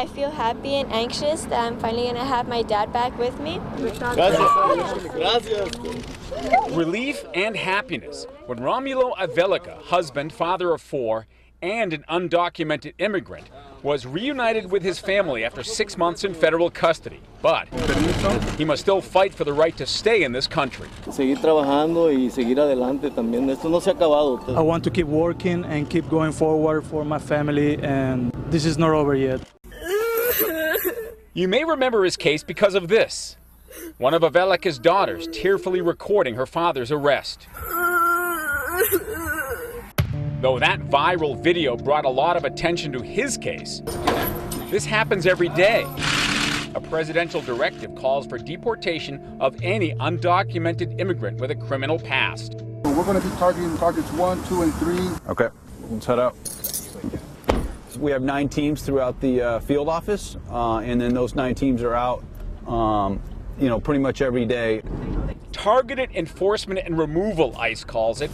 I feel happy and anxious that I'm finally going to have my dad back with me. Relief and happiness when Romulo Avelica, husband, father of 4, and an undocumented immigrant, was reunited with his family after 6 months in federal custody. But he must still fight for the right to stay in this country. I want to keep working and keep going forward for my family, and this is not over yet. You may remember his case because of this. One of Avelica's daughters tearfully recording her father's arrest. Though that viral video brought a lot of attention to his case, this happens every day. A presidential directive calls for deportation of any undocumented immigrant with a criminal past. We're going to be targeting targets 1, 2, and 3. Okay, let's head out. We have 9 teams throughout the field office, and then those 9 teams are out, pretty much every day. Targeted enforcement and removal, ICE calls it.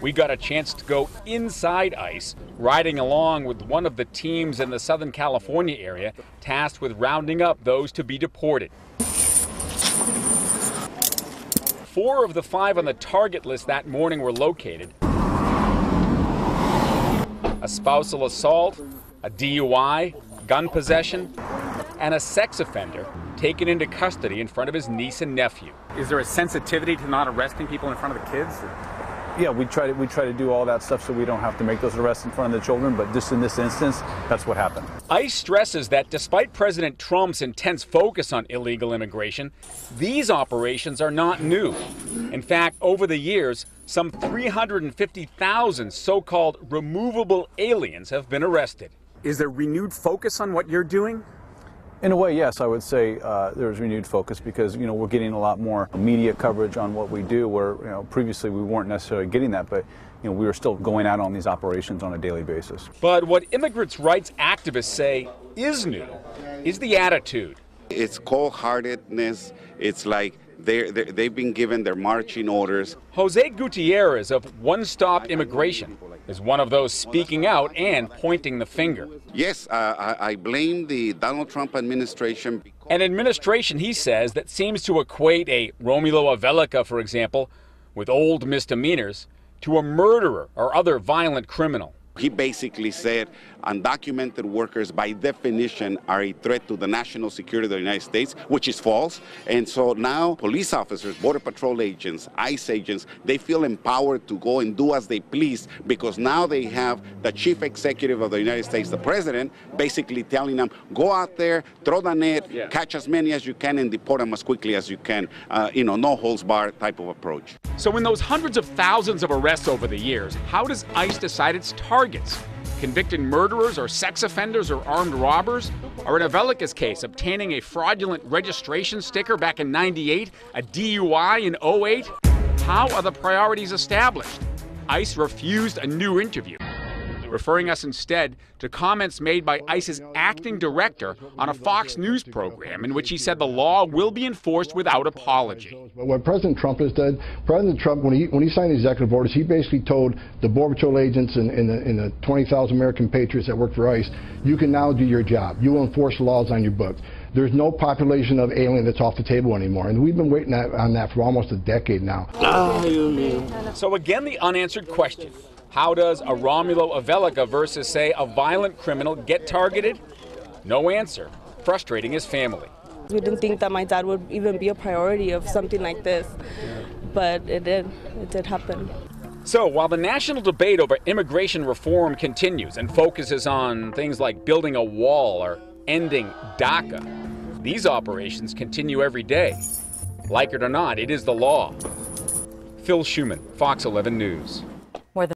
We got a chance to go inside ICE, riding along with one of the teams in the Southern California area tasked with rounding up those to be deported. 4 of the 5 on the target list that morning were located. A spousal assault, a DUI, gun possession, and a sex offender taken into custody in front of his niece and nephew. Is there a sensitivity to not arresting people in front of the kids? Yeah, we try to do all that stuff so we don't have to make those arrests in front of the children, but just in this instance, that's what happened. ICE stresses that despite President Trump's intense focus on illegal immigration, these operations are not new. In fact, over the years, some 350,000 so-called removable aliens have been arrested. Is there renewed focus on what you're doing? In a way, yes, I would say there's renewed focus because, we're getting a lot more media coverage on what we do where, previously we weren't necessarily getting that, but, we were still going out on these operations on a daily basis. But what immigrants' rights activists say is new is the attitude. It's cold-heartedness. It's like they've been given their marching orders. Jose Gutierrez of One Stop Immigration is one of those speaking out and pointing the finger. Yes, I blame the Donald Trump administration. An administration, he says, that seems to equate a Romulo Avelica, for example, with old misdemeanors, to a murderer or other violent criminal. He basically said undocumented workers, by definition, are a threat to the national security of the United States, which is false. And so now police officers, Border Patrol agents, ICE agents, they feel empowered to go and do as they please because now they have the chief executive of the United States, the president, basically telling them, go out there, throw the net, catch as many as you can and deport them as quickly as you can. No holds barred type of approach. So in those hundreds of thousands of arrests over the years, how does ICE decide its targets? Convicted murderers or sex offenders or armed robbers? Or in Avelica's case, obtaining a fraudulent registration sticker back in '98, a DUI in '08? How are the priorities established? ICE refused a new interview, referring us instead to comments made by ICE's acting director on a Fox News program in which he said the law will be enforced without apology. But what President Trump has done, President Trump, when he signed the executive orders, he basically told the Border Patrol agents and the 20,000 American patriots that work for ICE, you can now do your job. You will enforce laws on your books. There's no population of alien that's off the table anymore, and we've been waiting on that for almost a decade now. So again, the unanswered question. How does a Romulo Avelica versus, say, a violent criminal get targeted? No answer, frustrating his family. We didn't think that my dad would even be a priority of something like this, but it did. It did happen. So while the national debate over immigration reform continues and focuses on things like building a wall or ending DACA, these operations continue every day. Like it or not, it is the law. Phil Schuman, Fox 11 News.